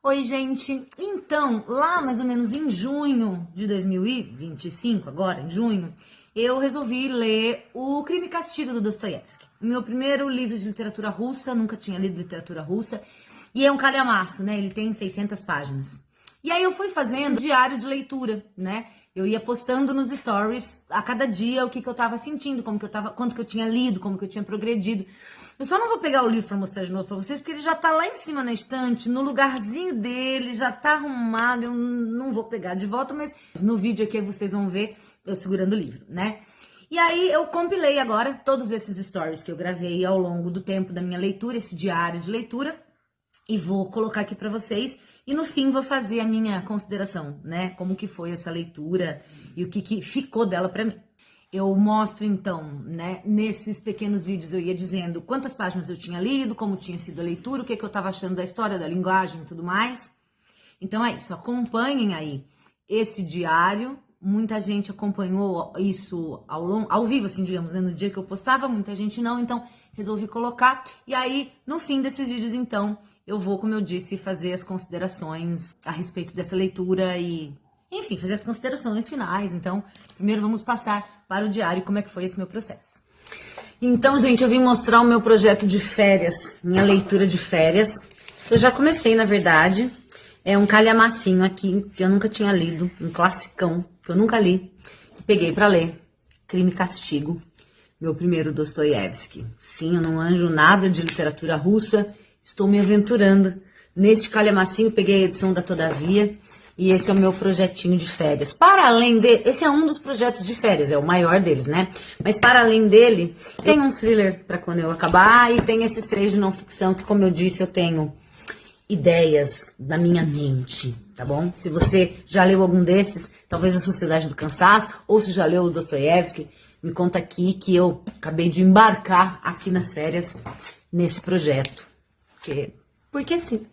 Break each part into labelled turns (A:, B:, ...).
A: Oi, gente. Então, lá mais ou menos em junho de 2025, agora em junho, eu resolvi ler O Crime e Castigo do Dostoiévski. Meu primeiro livro de literatura russa, nunca tinha lido literatura russa, e é um calhamaço, né? Ele tem 600 páginas. E aí eu fui fazendo diário de leitura, né? Eu ia postando nos stories a cada dia o que eu tava sentindo, quanto que eu tinha lido, como que eu tinha progredido. Eu só não vou pegar o livro pra mostrar de novo pra vocês, porque ele já tá lá em cima na estante, no lugarzinho dele, já tá arrumado, eu não vou pegar de volta, mas no vídeo aqui vocês vão ver eu segurando o livro, né? E aí eu compilei agora todos esses stories que eu gravei ao longo do tempo da minha leitura, esse diário de leitura, e vou colocar aqui pra vocês. E no fim vou fazer a minha consideração, né? Como que foi essa leitura e o que ficou dela pra mim. Eu mostro então, né? Nesses pequenos vídeos eu ia dizendo quantas páginas eu tinha lido, como tinha sido a leitura, o que eu tava achando da história, da linguagem e tudo mais. Então é isso, acompanhem aí esse diário. Muita gente acompanhou isso ao vivo, assim, digamos, né? No dia que eu postava, muita gente não, então resolvi colocar. E aí, no fim desses vídeos, então, eu vou, como eu disse, fazer as considerações a respeito dessa leitura e, enfim, fazer as considerações finais. Então, primeiro vamos passar para o diário como é que foi esse meu processo. Então, gente, eu vim mostrar o meu projeto de férias, minha leitura de férias. Eu já comecei, na verdade, é um calhamacinho aqui, que eu nunca tinha lido, um classicão, que eu nunca li. Peguei para ler, Crime e Castigo, meu primeiro Dostoiévski. Sim, eu não anjo nada de literatura russa, estou me aventurando neste calhamacinho, peguei a edição da Todavia e esse é o meu projetinho de férias. Para além dele, esse é um dos projetos de férias, é o maior deles, né? Mas para além dele, tem um thriller para quando eu acabar e tem esses 3 de não ficção que, como eu disse, eu tenho ideias da minha mente, tá bom? Se você já leu algum desses, talvez A Sociedade do Cansaço, ou se já leu o Dostoiévski, me conta aqui que eu acabei de embarcar aqui nas férias nesse projeto. Porque sim.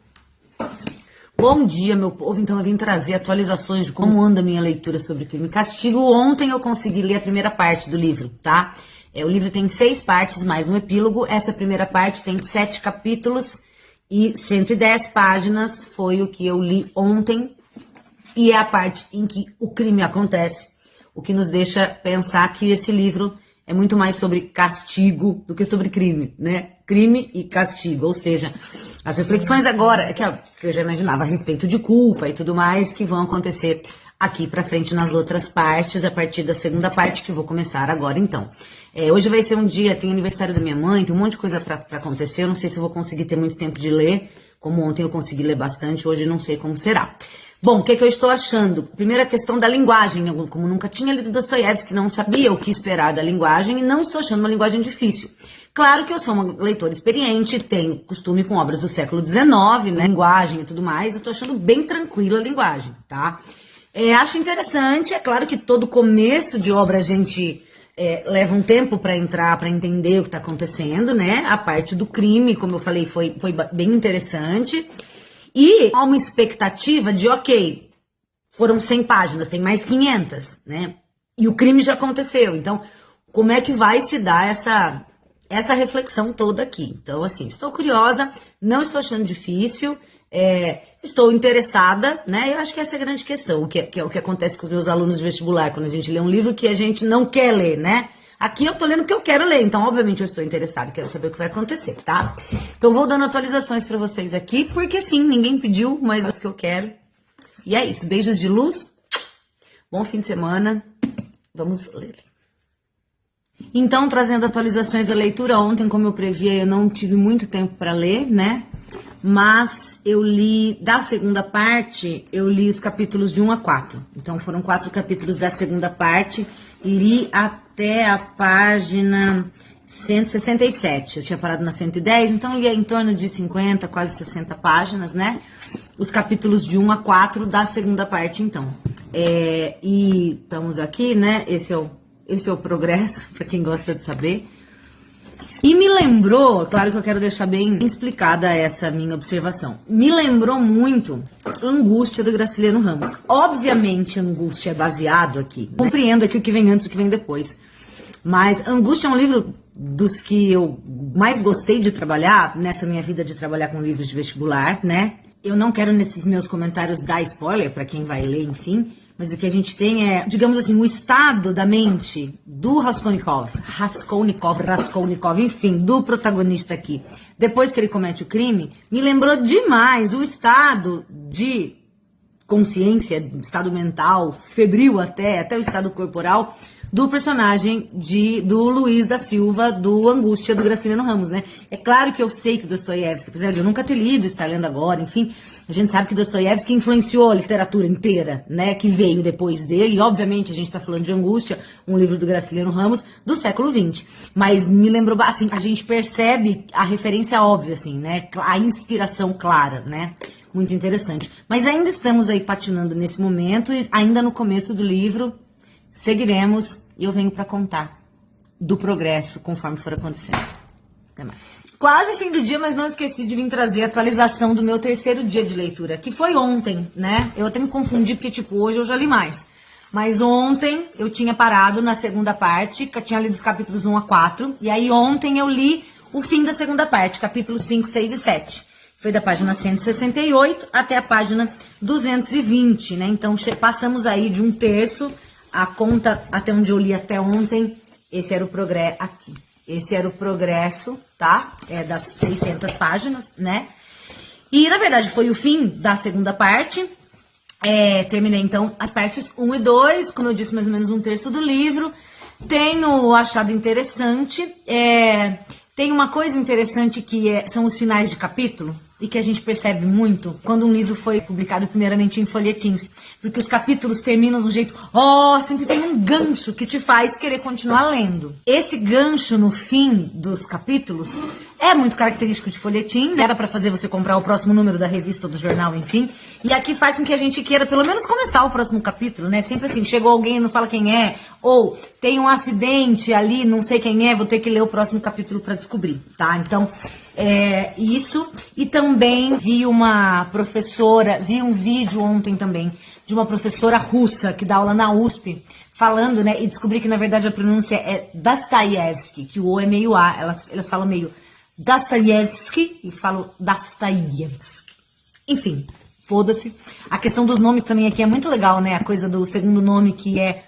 A: Bom dia, meu povo. Então eu vim trazer atualizações de como anda a minha leitura sobre Crime e Castigo. Ontem eu consegui ler a primeira parte do livro, tá? O livro tem 6 partes, mais um epílogo. Essa primeira parte tem 7 capítulos e 110 páginas. Foi o que eu li ontem. E é a parte em que o crime acontece. O que nos deixa pensar que esse livro é muito mais sobre castigo do que sobre crime, né? Crime e castigo, ou seja, as reflexões agora, que eu já imaginava a respeito de culpa e tudo mais, que vão acontecer aqui pra frente nas outras partes, a partir da segunda parte, que eu vou começar agora então. Hoje vai ser um dia, tem aniversário da minha mãe, tem um monte de coisa pra acontecer, eu não sei se eu vou conseguir ter muito tempo de ler, como ontem eu consegui ler bastante, hoje não sei como será. Bom, o que eu estou achando? Primeira questão da linguagem. Eu, como nunca tinha lido Dostoiévski, não sabia o que esperar da linguagem e não estou achando uma linguagem difícil. Claro que eu sou uma leitora experiente, tenho costume com obras do século XIX, né, linguagem e tudo mais, eu estou achando bem tranquila a linguagem, tá? Acho interessante, é claro que todo começo de obra a gente leva um tempo para entrar, para entender o que está acontecendo, né? A parte do crime, como eu falei, foi bem interessante. E há uma expectativa de, ok, foram 100 páginas, tem mais 500, né? E o crime já aconteceu. Então, como é que vai se dar essa reflexão toda aqui? Então, assim, estou curiosa, não estou achando difícil, estou interessada, né? Eu acho que essa é a grande questão, que é o que acontece com os meus alunos de vestibular, quando a gente lê um livro que a gente não quer ler, né? Aqui eu tô lendo porque eu quero ler, então obviamente eu estou interessada, quero saber o que vai acontecer, tá? Então vou dando atualizações pra vocês aqui, porque sim, ninguém pediu, mas é o que eu quero. E é isso, beijos de luz, bom fim de semana, vamos ler. Então, trazendo atualizações da leitura, ontem, como eu previa, eu não tive muito tempo pra ler, né? Mas eu li, da segunda parte, eu li os capítulos de 1 a 4. Então foram 4 capítulos da segunda parte, li até a página 167. Eu tinha parado na 110, então li em torno de 50, quase 60 páginas, né? Os capítulos de 1 a 4 da segunda parte, então. E estamos aqui, né? Esse é o progresso, para quem gosta de saber. E me lembrou, claro que eu quero deixar bem explicada essa minha observação, me lembrou muito Angústia, do Graciliano Ramos. Obviamente, Angústia é baseado aqui, né? Compreendo aqui o que vem antes e o que vem depois. Mas Angústia é um livro dos que eu mais gostei de trabalhar, nessa minha vida de trabalhar com livros de vestibular, né? Eu não quero nesses meus comentários dar spoiler para quem vai ler, enfim, mas o que a gente tem é, digamos assim, o estado da mente do Raskolnikov, enfim, do protagonista aqui, depois que ele comete o crime, me lembrou demais o estado de consciência, estado mental, febril até o estado corporal do personagem do Luiz da Silva, do Angústia, do Graciliano Ramos, né? É claro que eu sei que Dostoiévski, apesar de eu nunca ter lido, estar lendo agora, enfim, a gente sabe que Dostoiévski influenciou a literatura inteira, né? Que veio depois dele, e obviamente a gente tá falando de Angústia, um livro do Graciliano Ramos, do século XX. Mas me lembrou, assim, a gente percebe a referência óbvia, assim, né? A inspiração clara, né? Muito interessante. Mas ainda estamos aí patinando nesse momento, e ainda no começo do livro, seguiremos e eu venho para contar do progresso conforme for acontecendo. Até mais. Quase fim do dia, mas não esqueci de vir trazer a atualização do meu terceiro dia de leitura, que foi ontem, né? Eu até me confundi porque, tipo, hoje eu já li mais. Mas ontem eu tinha parado na segunda parte, que eu tinha lido os capítulos 1 a 4, e aí ontem eu li o fim da segunda parte, capítulos 5, 6 e 7. Foi da página 168 até a página 220, né? Então passamos aí de um terço. A conta, até onde eu li até ontem, esse era o progresso aqui. Esse era o progresso, tá? Das 600 páginas, né? E, na verdade, foi o fim da segunda parte. Terminei, então, as partes 1 e 2. Como eu disse, mais ou menos um terço do livro. Tenho achado interessante. Tem uma coisa interessante que são os finais de capítulo. E que a gente percebe muito quando um livro foi publicado primeiramente em folhetins. Porque os capítulos terminam de um jeito, sempre tem um gancho que te faz querer continuar lendo. Esse gancho no fim dos capítulos é muito característico de folhetim, né? Era pra fazer você comprar o próximo número da revista ou do jornal, enfim. E aqui faz com que a gente queira pelo menos começar o próximo capítulo, né? Sempre assim, chegou alguém e não fala quem é, ou tem um acidente ali, não sei quem é, vou ter que ler o próximo capítulo pra descobrir, tá? Então, isso. E também vi um vídeo ontem também, de uma professora russa que dá aula na USP, falando, né, e descobri que na verdade a pronúncia é Dostoiévski, que o O é meio A, elas falam meio Dostoiévski, eles falam Dostoiévski. Enfim, foda-se. A questão dos nomes também aqui é muito legal, né, a coisa do segundo nome que é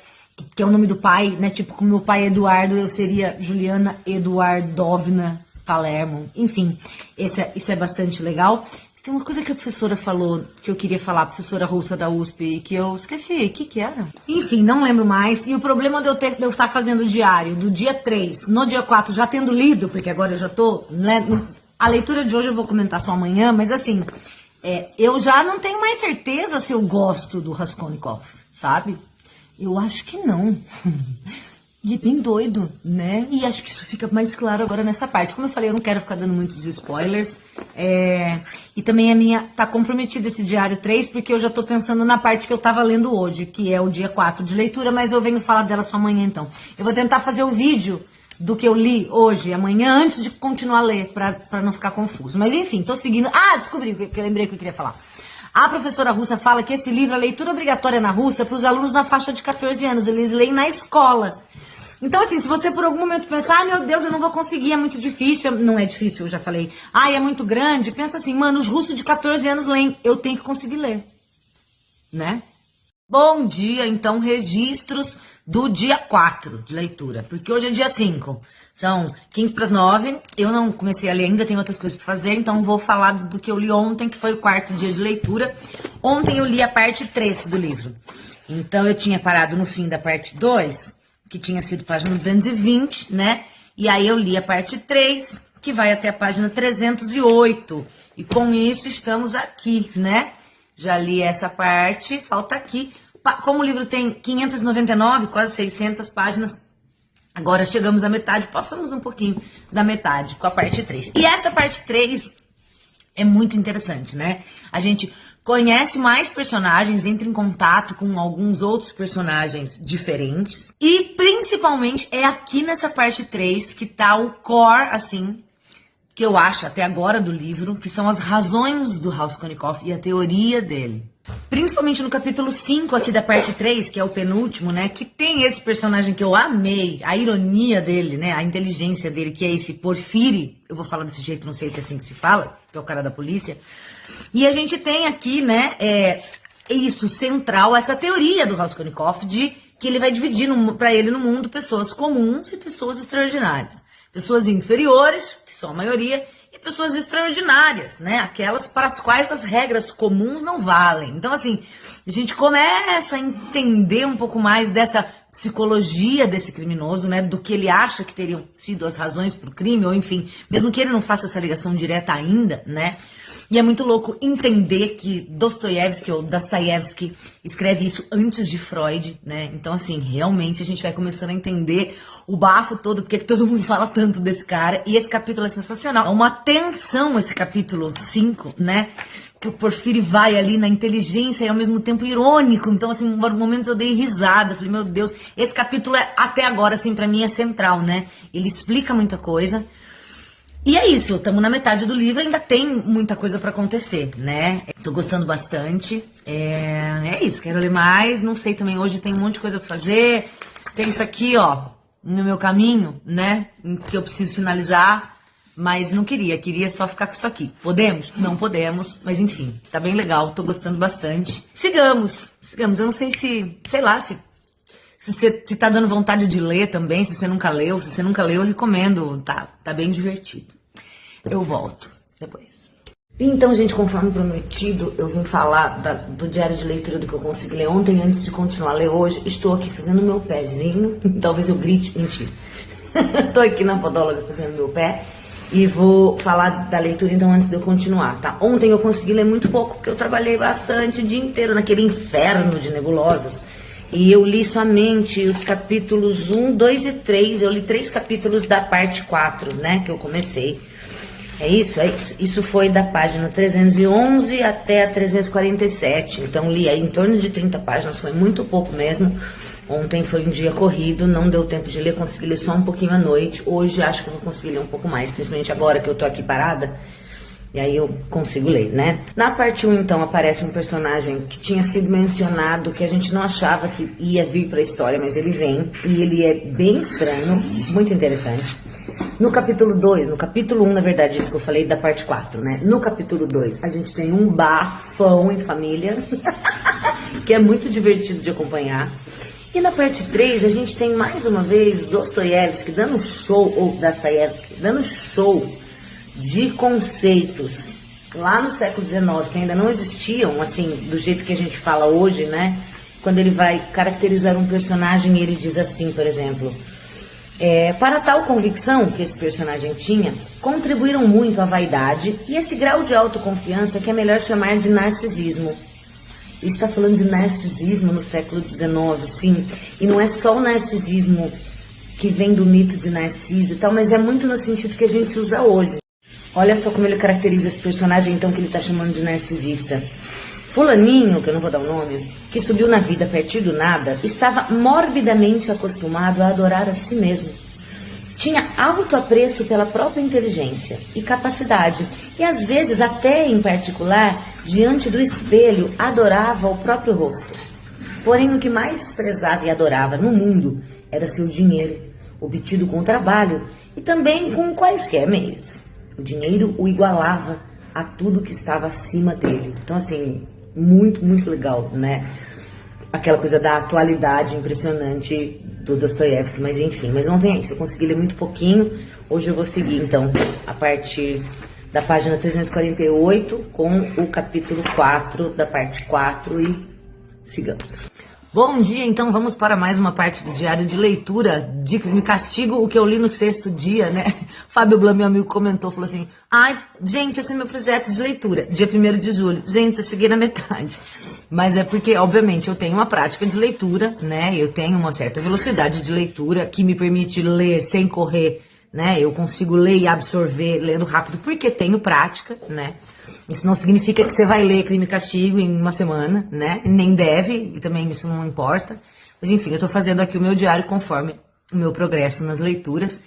A: o nome do pai, né, tipo, como meu pai é Eduardo, eu seria Juliana Eduardovna Palermo, enfim, isso é bastante legal. Tem uma coisa que a professora falou, que eu queria falar, a professora russa da USP, que eu esqueci, o que era? Enfim, não lembro mais, e o problema de eu estar fazendo o diário do dia 3, no dia 4, já tendo lido, porque agora eu já tô, né, a leitura de hoje eu vou comentar só amanhã, mas assim, eu já não tenho mais certeza se eu gosto do Raskolnikov, sabe? Eu acho que não. E é bem doido, né? E acho que isso fica mais claro agora nessa parte. Como eu falei, eu não quero ficar dando muitos spoilers. E também tá comprometido esse diário 3, porque eu já tô pensando na parte que eu tava lendo hoje, que é o dia 4 de leitura, mas eu venho falar dela só amanhã, então. Eu vou tentar fazer o vídeo do que eu li hoje, amanhã, antes de continuar a ler, pra não ficar confuso. Mas enfim, tô seguindo. Descobri o que eu lembrei que eu queria falar. A professora russa fala que esse livro é leitura obrigatória na Rússia para os alunos na faixa de 14 anos. Eles leem na escola. Então, assim, se você por algum momento pensar, meu Deus, eu não vou conseguir, é muito difícil. Não é difícil, eu já falei. É muito grande. Pensa assim, mano, os russos de 14 anos leem. Eu tenho que conseguir ler. Né? Bom dia, então, registros do dia 4 de leitura. Porque hoje é dia 5. São 15 para as 9. Eu não comecei a ler ainda, tenho outras coisas para fazer. Então, vou falar do que eu li ontem, que foi o 4º dia de leitura. Ontem eu li a parte 3 do livro. Então, eu tinha parado no fim da parte 2, que tinha sido página 220, né? E aí eu li a parte 3, que vai até a página 308. E com isso estamos aqui, né? Já li essa parte, falta aqui. Como o livro tem 599, quase 600 páginas, agora chegamos à metade, passamos um pouquinho da metade com a parte 3. E essa parte 3 é muito interessante, né? A gente conhece mais personagens, entra em contato com alguns outros personagens diferentes. E, principalmente, é aqui nessa parte 3 que tá o core, assim, que eu acho até agora do livro, que são as razões do Raskolnikov e a teoria dele. Principalmente no capítulo 5 aqui da parte 3, que é o penúltimo, né? Que tem esse personagem que eu amei, a ironia dele, né? A inteligência dele, que é esse Porfiri. Eu vou falar desse jeito, não sei se é assim que se fala, que é o cara da polícia. E a gente tem aqui, né, isso central, essa teoria do Raskolnikov de que ele vai dividir para ele no mundo pessoas comuns e pessoas extraordinárias. Pessoas inferiores, que são a maioria, e pessoas extraordinárias, né? Aquelas para as quais as regras comuns não valem. Então, assim, a gente começa a entender um pouco mais dessa psicologia desse criminoso, né? Do que ele acha que teriam sido as razões para o crime, ou enfim, mesmo que ele não faça essa ligação direta ainda, né? E é muito louco entender que Dostoiévski ou Dostoiévski escreve isso antes de Freud, né? Então, assim, realmente a gente vai começando a entender o bafo todo, porque todo mundo fala tanto desse cara. E esse capítulo é sensacional. É uma tensão esse capítulo 5, né? Que o Porfírio vai ali na inteligência e ao mesmo tempo irônico. Então, assim, em momentos eu dei risada. Falei, meu Deus, esse capítulo até agora, assim, pra mim é central, né? Ele explica muita coisa. E é isso, estamos na metade do livro, ainda tem muita coisa pra acontecer, né? Tô gostando bastante. É isso, quero ler mais. Não sei também, hoje tem um monte de coisa pra fazer. Tem isso aqui, ó, no meu caminho, né? Que eu preciso finalizar. Mas não queria só ficar com isso aqui. Podemos? Não podemos, mas enfim, tá bem legal, tô gostando bastante. Sigamos. Eu não sei se, sei lá, se tá dando vontade de ler também, se você nunca leu. Se você nunca leu, eu recomendo, tá bem divertido. Eu volto depois. Então, gente, conforme prometido, eu vim falar do diário de leitura do que eu consegui ler ontem, antes de continuar a ler hoje. Estou aqui fazendo meu pezinho, talvez eu grite, mentira. Tô aqui na podóloga fazendo meu pé. E vou falar da leitura, então, antes de eu continuar, tá? Ontem eu consegui ler muito pouco, porque eu trabalhei bastante o dia inteiro naquele inferno de nebulosas. E eu li somente os capítulos 1, 2 e 3. Eu li 3 capítulos da parte 4, né? Que eu comecei. É isso. Isso foi da página 311 até a 347. Então, li aí em torno de 30 páginas. Foi muito pouco mesmo. Ontem foi um dia corrido, não deu tempo de ler, consegui ler só um pouquinho à noite. Hoje acho que eu vou conseguir ler um pouco mais, principalmente agora que eu tô aqui parada. E aí eu consigo ler, né? Na parte 1, então, aparece um personagem que tinha sido mencionado, que a gente não achava que ia vir pra história, mas ele vem. E ele é bem estranho, muito interessante. No capítulo 2, no capítulo 1, na verdade, isso que eu falei da parte 4, né? No capítulo 2, a gente tem um bafão em família, que é muito divertido de acompanhar. E na parte 3, a gente tem mais uma vez Dostoiévski dando show, ou Dostoiévski dando show de conceitos lá no século XIX, que ainda não existiam, assim, do jeito que a gente fala hoje, né? Quando ele vai caracterizar um personagem, ele diz assim, por exemplo, para tal convicção que esse personagem tinha, contribuíram muito a vaidade e esse grau de autoconfiança que é melhor chamar de narcisismo. Ele está falando de narcisismo no século XIX, sim, e não é só o narcisismo que vem do mito de Narciso e tal, mas é muito no sentido que a gente usa hoje. Olha só como ele caracteriza esse personagem, então, que ele está chamando de narcisista. Fulaninho, que eu não vou dar o nome, que subiu na vida a partir do nada, estava morbidamente acostumado a adorar a si mesmo. Tinha alto apreço pela própria inteligência e capacidade, e às vezes até, em particular, diante do espelho, adorava o próprio rosto. Porém, o que mais prezava e adorava no mundo era seu dinheiro, obtido com trabalho e também com quaisquer meios. O dinheiro o igualava a tudo que estava acima dele. Então, assim, muito, muito legal, né? Aquela coisa da atualidade impressionante do Dostoiévski, mas enfim. Mas ontem é isso, eu consegui ler muito pouquinho. Hoje eu vou seguir, então, a partir da página 348 com o capítulo 4 da parte 4 e sigamos. Bom dia, então vamos para mais uma parte do diário de leitura de Crime e Castigo, o que eu li no 6º dia, né? Fábio Blam, meu amigo, comentou, falou assim, ai, gente, esse é meu projeto de leitura, dia 1º de julho. Gente, eu cheguei na metade. Mas é porque, obviamente, eu tenho uma prática de leitura, né? Eu tenho uma certa velocidade de leitura que me permite ler sem correr, né? Eu consigo ler e absorver lendo rápido porque tenho prática, né? Isso não significa que você vai ler Crime e Castigo em uma semana, né? Nem deve, e também isso não importa. Mas enfim, eu tô fazendo aqui o meu diário conforme o meu progresso nas leituras.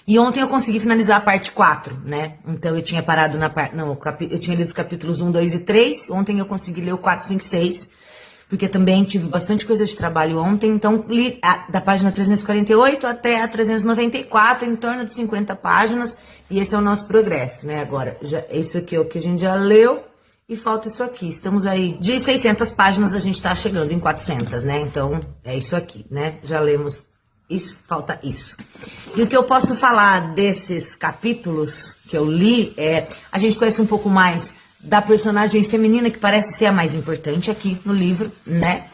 A: E ontem eu consegui finalizar a parte 4, né? Então eu tinha parado na parte... Não, eu tinha lido os capítulos 1, 2 e 3. Ontem eu consegui ler o 4, 5 e 6. Porque também tive bastante coisa de trabalho ontem. Então li da página 348 até a 394, em torno de 50 páginas. E esse é o nosso progresso, né? Agora, isso aqui é o que a gente já leu. E falta isso aqui. Estamos aí de 600 páginas, a gente tá chegando em 400, né? Então, é isso aqui, né? Já lemos isso, falta isso. E o que eu posso falar desses capítulos que eu li é... A gente conhece um pouco mais da personagem feminina, que parece ser a mais importante aqui no livro, né?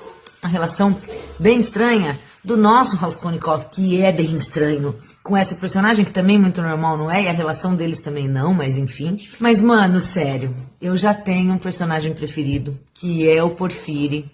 A: A relação bem estranha do nosso Raskolnikov, que é bem estranho, com essa personagem, que também muito normal, não é? E a relação deles também não, mas enfim. Mas, mano, sério, eu já tenho um personagem preferido, que é o Porfiri.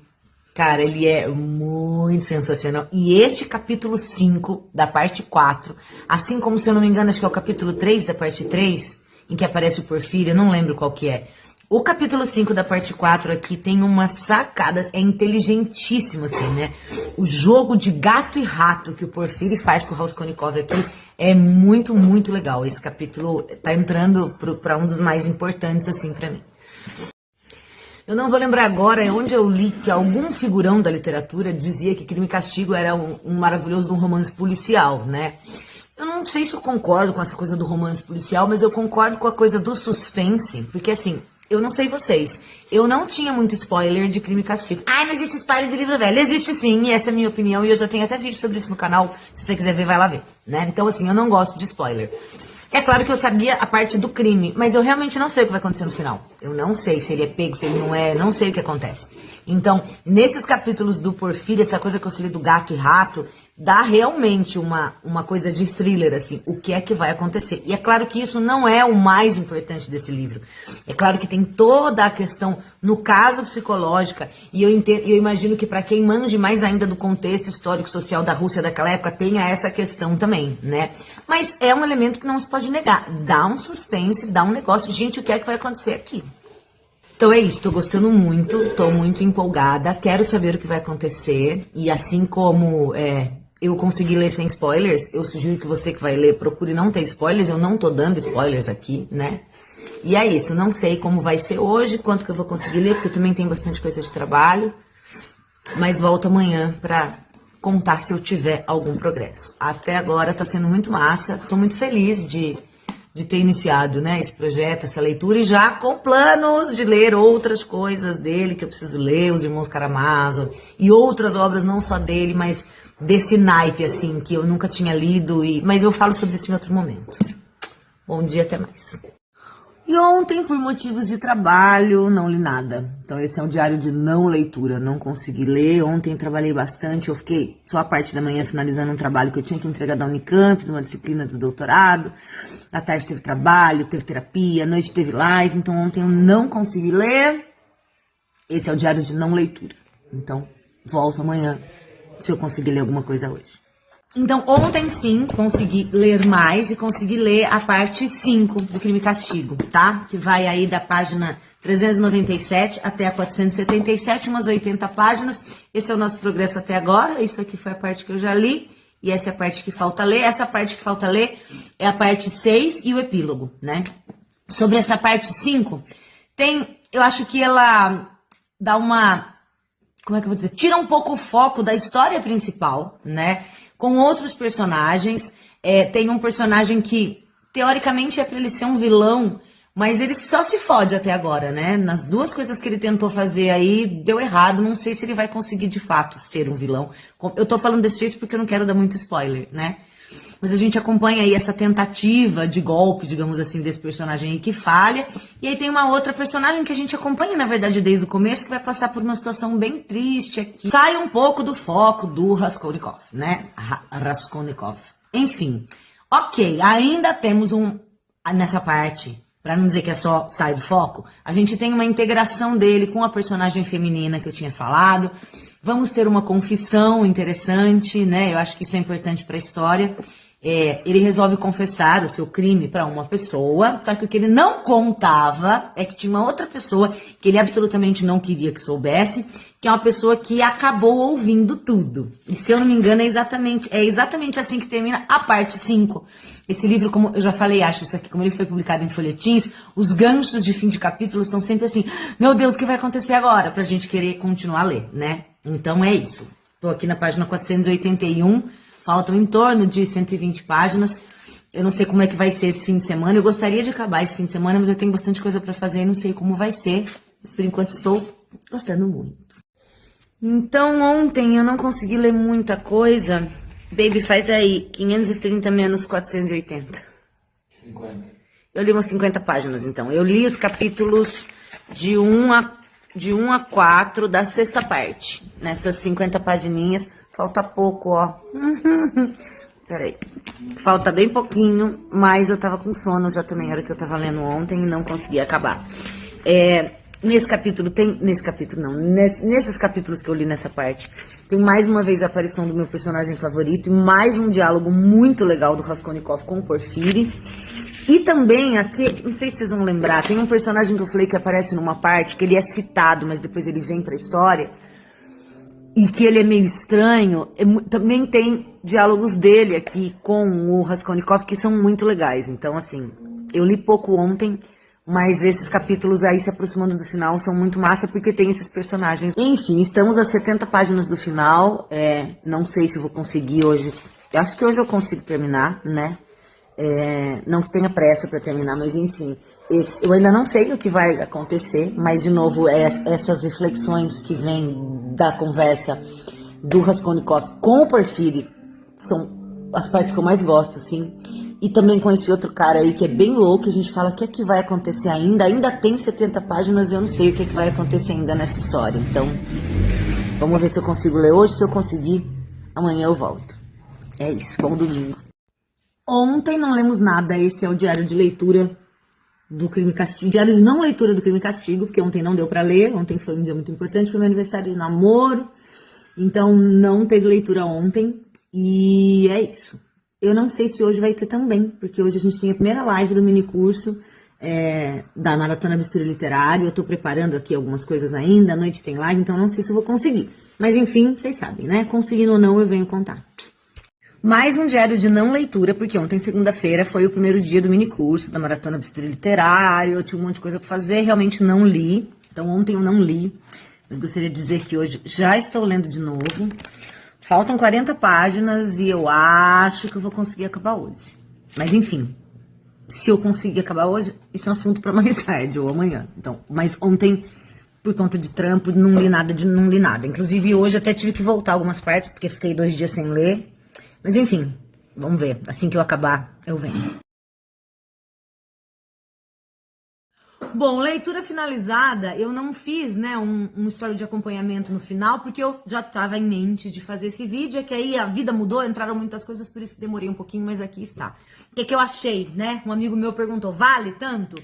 A: Cara, ele é muito sensacional. E este capítulo 5 da parte 4, assim como, se eu não me engano, acho que é o capítulo 3 da parte 3, em que aparece o Porfiri, eu não lembro qual que é. O capítulo 5 da parte 4 aqui tem umas sacadas, é inteligentíssimo, assim, né? O jogo de gato e rato que o Porfiri faz com o Raskolnikov aqui é muito, muito legal. Esse capítulo tá entrando para um dos mais importantes, assim, para mim. Eu não vou lembrar agora onde eu li que algum figurão da literatura dizia que Crime e Castigo era um maravilhoso romance policial, né? Eu não sei se eu concordo com essa coisa do romance policial, mas eu concordo com a coisa do suspense, porque assim... Eu não sei vocês, eu não tinha muito spoiler de Crime e Castigo. Ai, não existe spoiler de livro velho. Existe sim, e essa é a minha opinião, e eu já tenho até vídeo sobre isso no canal. Se você quiser ver, vai lá ver, né? Então, assim, eu não gosto de spoiler. É claro que eu sabia a parte do crime, mas eu realmente não sei o que vai acontecer no final. Eu não sei se ele é pego, se ele não é, não sei o que acontece. Então, nesses capítulos do Porfírio, essa coisa que eu falei do gato e rato, dá realmente uma coisa de thriller, assim, o que é que vai acontecer. E é claro que isso não é o mais importante desse livro. É claro que tem toda a questão, no caso, psicológica, e eu imagino que para quem manje mais ainda do contexto histórico-social da Rússia daquela época, tenha essa questão também, né? Mas é um elemento que não se pode negar. Dá um suspense, dá um negócio. Gente, o que é que vai acontecer aqui? Então é isso, tô gostando muito, tô muito empolgada, quero saber o que vai acontecer. E assim como eu consegui ler sem spoilers, eu sugiro que você que vai ler procure não ter spoilers, eu não tô dando spoilers aqui, né? E é isso, não sei como vai ser hoje, quanto que eu vou conseguir ler, porque também tem bastante coisa de trabalho. Mas volto amanhã pra contar se eu tiver algum progresso. Até agora tá sendo muito massa, tô muito feliz de ter iniciado, né, esse projeto, essa leitura, e já com planos de ler outras coisas dele que eu preciso ler, Os Irmãos Karamazov, e outras obras não só dele, mas desse naipe, assim, que eu nunca tinha lido, mas eu falo sobre isso em outro momento. Bom dia, até mais. E ontem, por motivos de trabalho, não li nada. Então esse é um diário de não leitura, não consegui ler. Ontem trabalhei bastante, eu fiquei só a parte da manhã finalizando um trabalho que eu tinha que entregar da Unicamp, numa disciplina do doutorado. À tarde teve trabalho, teve terapia, à noite teve live, então ontem eu não consegui ler. Esse é o diário de não leitura. Então, volto amanhã, se eu conseguir ler alguma coisa hoje. Então, ontem sim, consegui ler mais e consegui ler a parte 5 do Crime e Castigo, tá? Que vai aí da página 397 até a 477, umas 80 páginas. Esse é o nosso progresso até agora. Isso aqui foi a parte que eu já li. E essa é a parte que falta ler. Essa parte que falta ler é a parte 6 e o epílogo, né? Sobre essa parte 5, eu acho que ela dá uma, como é que eu vou dizer? Tira um pouco o foco da história principal, né? Com outros personagens. Tem um personagem que, teoricamente, é pra ele ser um vilão, mas ele só se fode até agora, né? Nas duas coisas que ele tentou fazer aí, deu errado. Não sei se ele vai conseguir, de fato, ser um vilão. Eu tô falando desse jeito porque eu não quero dar muito spoiler, né? Mas a gente acompanha aí essa tentativa de golpe, digamos assim, desse personagem aí que falha. E aí tem uma outra personagem que a gente acompanha, na verdade, desde o começo, que vai passar por uma situação bem triste aqui. Sai um pouco do foco do Raskolnikov, né? Raskolnikov. Enfim. Ok, ainda temos nessa parte, pra não dizer que é só sai do foco, a gente tem uma integração dele com a personagem feminina que eu tinha falado. Vamos ter uma confissão interessante, né? Eu acho que isso é importante pra história. Ele resolve confessar o seu crime para uma pessoa, só que o que ele não contava é que tinha uma outra pessoa que ele absolutamente não queria que soubesse, que é uma pessoa que acabou ouvindo tudo. E se eu não me engano, é exatamente assim que termina a parte 5. Esse livro, como eu já falei, acho isso aqui, como ele foi publicado em folhetins, os ganchos de fim de capítulo são sempre assim, meu Deus, o que vai acontecer agora? Pra gente querer continuar a ler, né? Então é isso. Tô aqui na página 481, faltam em torno de 120 páginas. Eu não sei como é que vai ser esse fim de semana. Eu gostaria de acabar esse fim de semana, mas eu tenho bastante coisa pra fazer e não sei como vai ser. Mas por enquanto estou gostando muito. Então ontem eu não consegui ler muita coisa. Baby, faz aí, 530 menos 480.
B: 50.
A: Eu li umas 50 páginas, então. Eu li os capítulos de 1 a 4 da sexta parte. Nessas 50 pagininhas. Falta pouco, ó. Peraí. Falta bem pouquinho, mas eu tava com sono já também, era que eu tava lendo ontem e não consegui acabar. Nesses capítulos que eu li nessa parte, tem mais uma vez a aparição do meu personagem favorito e mais um diálogo muito legal do Raskolnikov com o Porfiri. E também aqui, não sei se vocês vão lembrar, tem um personagem que eu falei que aparece numa parte, que ele é citado, mas depois ele vem pra história, e que ele é meio estranho. Também tem diálogos dele aqui com o Raskolnikov que são muito legais. Então, assim, eu li pouco ontem, mas esses capítulos aí se aproximando do final são muito massa porque tem esses personagens. Enfim, estamos a 70 páginas do final. Não sei se eu vou conseguir hoje. Eu acho que hoje eu consigo terminar, né? Não que tenha pressa para terminar, mas enfim. Eu ainda não sei o que vai acontecer, mas de novo, essas reflexões que vêm da conversa do Raskolnikov com o Porfiri são as partes que eu mais gosto, assim. E também com esse outro cara aí que é bem louco, a gente fala o que é que vai acontecer ainda. Ainda tem 70 páginas e eu não sei o que é que vai acontecer ainda nessa história. Então, vamos ver se eu consigo ler hoje. Se eu conseguir, amanhã eu volto. É isso, bom domingo. Ontem não lemos nada, esse é o diário de leitura do Crime e Castigo, diário de não leitura do Crime e Castigo, porque ontem não deu pra ler, ontem foi um dia muito importante, foi meu aniversário de namoro, então não teve leitura ontem, e é isso. Eu não sei se hoje vai ter também, porque hoje a gente tem a primeira live do mini curso da Maratona Bisturi Literário, eu tô preparando aqui algumas coisas ainda, à noite tem live, então não sei se eu vou conseguir. Mas enfim, vocês sabem, né? Conseguindo ou não, eu venho contar. Mais um diário de não leitura, porque ontem, segunda-feira, foi o primeiro dia do minicurso da Maratona Bisturi Literário, eu tinha um monte de coisa pra fazer, realmente não li. Então ontem eu não li, mas gostaria de dizer que hoje já estou lendo de novo. Faltam 40 páginas e eu acho que eu vou conseguir acabar hoje. Mas enfim, se eu conseguir acabar hoje, isso é um assunto para mais tarde ou amanhã. Então, mas ontem, por conta de trampo, não li nada. Inclusive hoje até tive que voltar algumas partes, porque fiquei 2 dias sem ler. Mas enfim, vamos ver. Assim que eu acabar, eu venho. Bom, leitura finalizada, eu não fiz, né, um story de acompanhamento no final, porque eu já estava em mente de fazer esse vídeo, é que aí a vida mudou, entraram muitas coisas, por isso que demorei um pouquinho, mas aqui está. O que é que eu achei, né? Um amigo meu perguntou, vale tanto?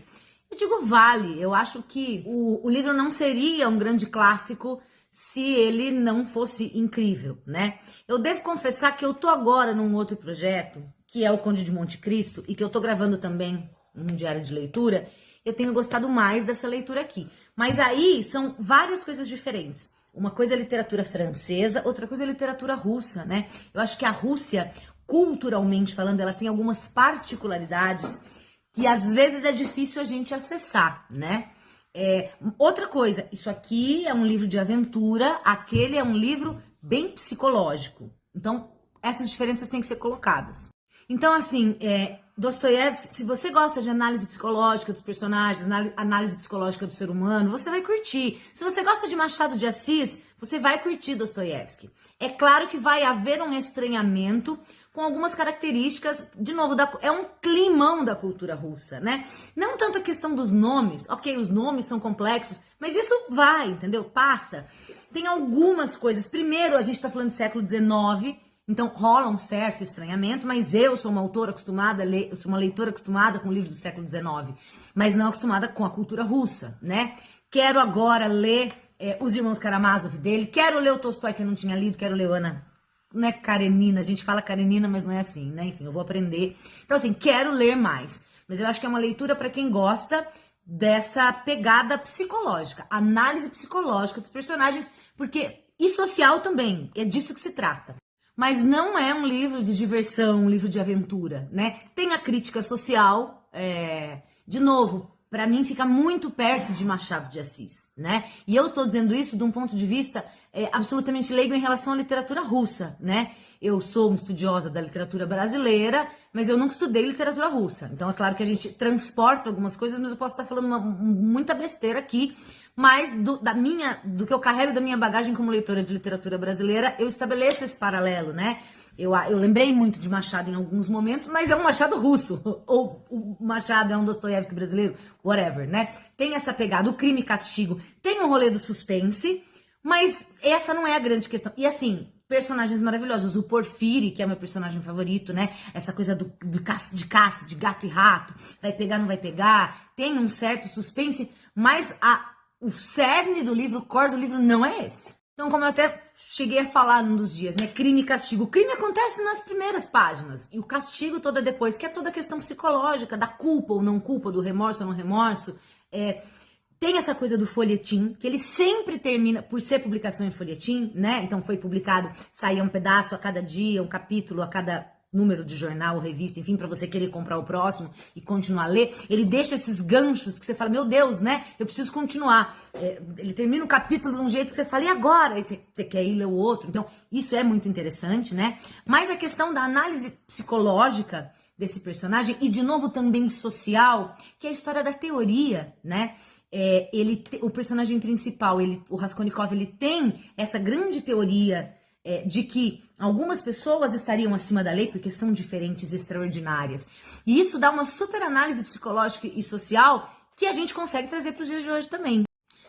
A: Eu digo vale, eu acho que o livro não seria um grande clássico se ele não fosse incrível, né? Eu devo confessar que eu tô agora num outro projeto, que é o Conde de Monte Cristo, e que eu tô gravando também um diário de leitura. Eu tenho gostado mais dessa leitura aqui. Mas aí são várias coisas diferentes. Uma coisa é literatura francesa, outra coisa é literatura russa, né? Eu acho que a Rússia, culturalmente falando, ela tem algumas particularidades que às vezes é difícil a gente acessar, né? Outra coisa, isso aqui é um livro de aventura, aquele é um livro bem psicológico. Então, essas diferenças têm que ser colocadas. Então, assim, Dostoiévski, se você gosta de análise psicológica dos personagens, análise psicológica do ser humano, você vai curtir. Se você gosta de Machado de Assis, você vai curtir Dostoiévski. É claro que vai haver um estranhamento com algumas características, de novo, é um climão da cultura russa, né? Não tanto a questão dos nomes, ok, os nomes são complexos, mas isso vai, entendeu? Passa. Tem algumas coisas. Primeiro, a gente tá falando do século XIX, então rola um certo estranhamento, mas eu sou uma autora acostumada a ler, eu sou uma leitora acostumada com livros do século XIX, mas não acostumada com a cultura russa, né? Quero agora ler Os Irmãos Karamazov dele, quero ler o Tolstói que eu não tinha lido, quero ler Ana... Não é Karenina, a gente fala Karenina, mas não é assim, né? Enfim, eu vou aprender. Então, assim, quero ler mais. Mas eu acho que é uma leitura para quem gosta dessa pegada psicológica, análise psicológica dos personagens, e social também, é disso que se trata. Mas não é um livro de diversão, um livro de aventura, né? Tem a crítica social, de novo, para mim fica muito perto de Machado de Assis, né? E eu estou dizendo isso de um ponto de vista absolutamente leigo em relação à literatura russa, né? Eu sou uma estudiosa da literatura brasileira, mas eu nunca estudei literatura russa. Então é claro que a gente transporta algumas coisas, mas eu posso estar falando muita besteira aqui, Mas do que eu carrego da minha bagagem como leitora de literatura brasileira, eu estabeleço esse paralelo, né? Eu lembrei muito de Machado em alguns momentos, mas é um Machado russo, ou o Machado é um Dostoiévski brasileiro, whatever, né? Tem essa pegada, o Crime e Castigo, tem um rolê do suspense, mas essa não é a grande questão. E assim, personagens maravilhosos, o Porfiri, que é meu personagem favorito, né? Essa coisa de caça, de gato e rato, vai pegar, não vai pegar, tem um certo suspense, mas o cerne do livro, o core do livro não é esse. Então, como eu até cheguei a falar num dos dias, né? Crime e castigo. O crime acontece nas primeiras páginas. E o castigo toda depois, que é toda a questão psicológica, da culpa ou não culpa, do remorso ou não remorso. Tem essa coisa do folhetim, que ele sempre termina, por ser publicação em folhetim, né? Então foi publicado, saía um pedaço a cada dia, um capítulo a cada número de jornal, revista, enfim, para você querer comprar o próximo e continuar a ler. Ele deixa esses ganchos que você fala, meu Deus, né? Eu preciso continuar. Ele termina o capítulo de um jeito que você fala, e agora? Aí você quer ir ler o outro. Então, isso é muito interessante, né? Mas a questão da análise psicológica desse personagem, e de novo também social, que é a história da teoria, né? O personagem principal, o Raskolnikov, ele tem essa grande teoria de que algumas pessoas estariam acima da lei porque são diferentes e extraordinárias. E isso dá uma super análise psicológica e social que a gente consegue trazer para os dias de hoje também.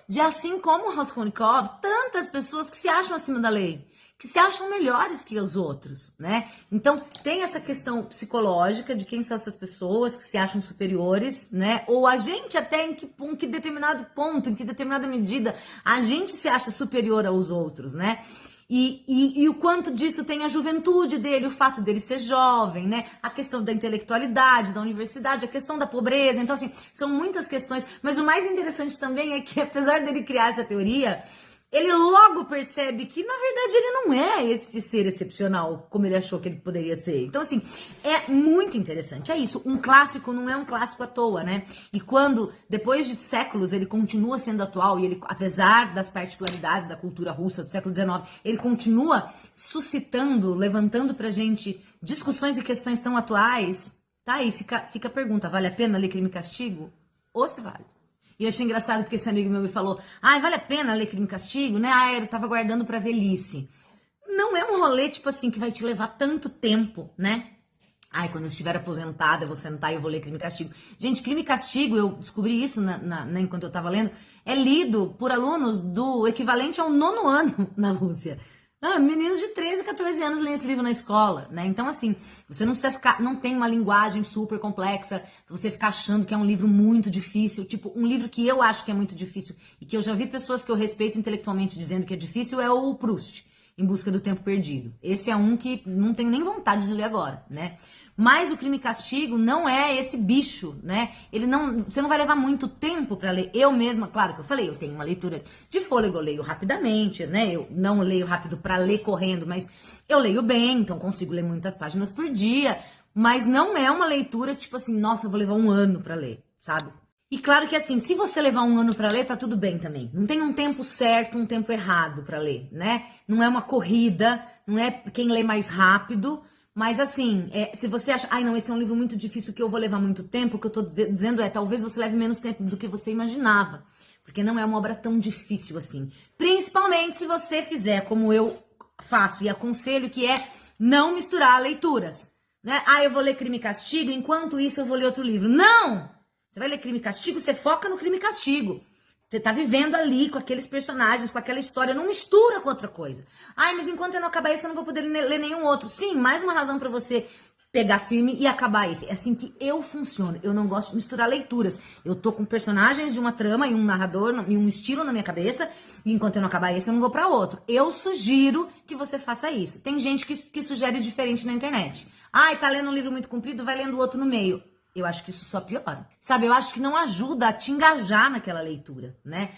A: Já assim como o Raskolnikov, tantas pessoas que se acham acima da lei, que se acham melhores que os outros, né? Então, tem essa questão psicológica de quem são essas pessoas que se acham superiores, né? Ou a gente até em que determinado ponto, em que determinada medida, a gente se acha superior aos outros, né? E o quanto disso tem a juventude dele, o fato dele ser jovem, né? A questão da intelectualidade, da universidade, a questão da pobreza. Então, assim, são muitas questões. Mas o mais interessante também é que, apesar dele criar essa teoria, ele logo percebe que, na verdade, ele não é esse ser excepcional como ele achou que ele poderia ser. Então, assim, é muito interessante. É isso, um clássico não é um clássico à toa, né? E quando, depois de séculos, ele continua sendo atual, e ele, apesar das particularidades da cultura russa do século XIX, ele continua suscitando, levantando pra gente discussões e questões tão atuais, tá aí, fica a pergunta, vale a pena ler Crime e Castigo? Ou se vale? E eu achei engraçado porque esse amigo meu me falou, vale a pena ler Crime e Castigo, né? Eu tava guardando pra velhice. Não é um rolê, tipo assim, que vai te levar tanto tempo, né? Quando eu estiver aposentada, eu vou sentar e eu vou ler Crime e Castigo. Gente, Crime e Castigo, eu descobri isso enquanto eu tava lendo, é lido por alunos do equivalente ao 9º ano na Rússia. Meninos de 13, 14 anos leem esse livro na escola, né? Então, assim, você não precisa não tem uma linguagem super complexa pra você ficar achando que é um livro muito difícil. Tipo, um livro que eu acho que é muito difícil e que eu já vi pessoas que eu respeito intelectualmente dizendo que é difícil é o Proust, Em Busca do Tempo Perdido. Esse é um que não tenho nem vontade de ler agora, né? Mas o Crime e Castigo não é esse bicho, né? Você não vai levar muito tempo para ler. Eu mesma, claro que eu falei, eu tenho uma leitura de fôlego, eu leio rapidamente, né? Eu não leio rápido para ler correndo, mas eu leio bem, então consigo ler muitas páginas por dia. Mas não é uma leitura tipo assim, nossa, eu vou levar um ano para ler, sabe? E claro que assim, se você levar um ano para ler, tá tudo bem também. Não tem um tempo certo, um tempo errado para ler, né? Não é uma corrida, não é quem lê mais rápido. Mas assim, se você acha, não, esse é um livro muito difícil que eu vou levar muito tempo, o que eu tô dizendo talvez você leve menos tempo do que você imaginava. Porque não é uma obra tão difícil assim. Principalmente se você fizer como eu faço e aconselho, que é não misturar leituras. Né? Eu vou ler Crime e Castigo, enquanto isso eu vou ler outro livro. Não! Você vai ler Crime e Castigo, você foca no Crime e Castigo. Você tá vivendo ali com aqueles personagens, com aquela história, não mistura com outra coisa. Mas enquanto eu não acabar esse, eu não vou poder ler nenhum outro. Sim, mais uma razão pra você pegar firme e acabar esse. É assim que eu funciono. Eu não gosto de misturar leituras. Eu tô com personagens de uma trama e um narrador e um estilo na minha cabeça, e enquanto eu não acabar esse, eu não vou pra outro. Eu sugiro que você faça isso. Tem gente que sugere diferente na internet. Tá lendo um livro muito comprido, vai lendo o outro no meio. Eu acho que isso só piora. Sabe, eu acho que não ajuda a te engajar naquela leitura, né?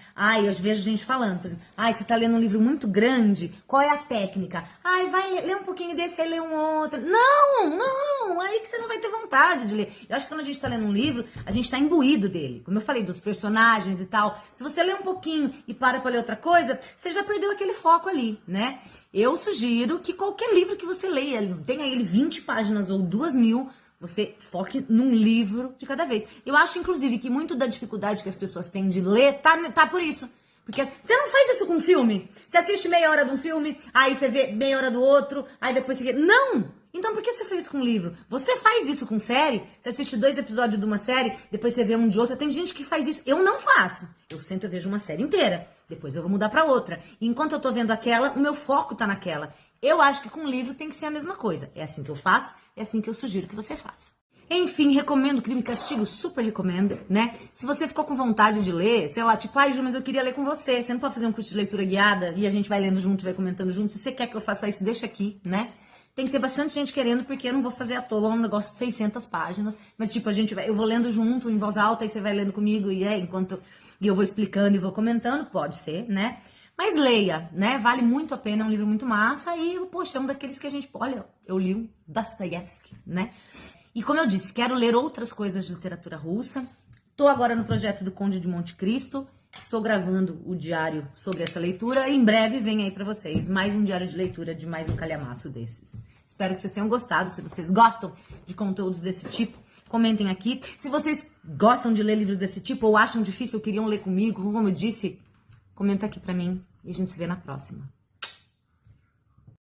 A: Eu vejo gente falando, por exemplo, você tá lendo um livro muito grande, qual é a técnica? Vai ler um pouquinho desse, aí lê um outro. Não, aí que você não vai ter vontade de ler. Eu acho que quando a gente tá lendo um livro, a gente tá imbuído dele. Como eu falei, dos personagens e tal. Se você lê um pouquinho e para pra ler outra coisa, você já perdeu aquele foco ali, né? Eu sugiro que qualquer livro que você leia, tenha ele 20 páginas ou 2.000, você foque num livro de cada vez. Eu acho, inclusive, que muito da dificuldade que as pessoas têm de ler tá por isso. Porque você não faz isso com um filme. Você assiste meia hora de um filme, aí você vê meia hora do outro, aí depois você... Não! Então por que você faz isso com um livro? Você faz isso com série? Você assiste 2 episódios de uma série, depois você vê um de outra. Tem gente que faz isso. Eu não faço. Eu sento e vejo uma série inteira. Depois eu vou mudar pra outra. E enquanto eu tô vendo aquela, o meu foco tá naquela. Eu acho que com livro tem que ser a mesma coisa. É assim que eu faço, é assim que eu sugiro que você faça. Enfim, recomendo Crime e Castigo, super recomendo, né? Se você ficou com vontade de ler, sei lá, tipo, ai, Ju, mas eu queria ler com você. Você não pode fazer um curso de leitura guiada e a gente vai lendo junto, vai comentando junto. Se você quer que eu faça isso, deixa aqui, né? Tem que ter bastante gente querendo, porque eu não vou fazer à toa um negócio de 600 páginas. Mas, tipo, eu vou lendo junto, em voz alta, e você vai lendo comigo, e eu vou explicando e vou comentando, pode ser, né? Mas leia, né? Vale muito a pena, é um livro muito massa. E, poxa, é um daqueles que a gente... Olha, eu li o Dostoiévski, né? E como eu disse, quero ler outras coisas de literatura russa. Estou agora no projeto do Conde de Monte Cristo. Estou gravando o diário sobre essa leitura. E em breve vem aí para vocês mais um diário de leitura de mais um calhamaço desses. Espero que vocês tenham gostado. Se vocês gostam de conteúdos desse tipo, comentem aqui. Se vocês gostam de ler livros desse tipo ou acham difícil ou queriam ler comigo, como eu disse, comenta aqui para mim e a gente se vê na próxima.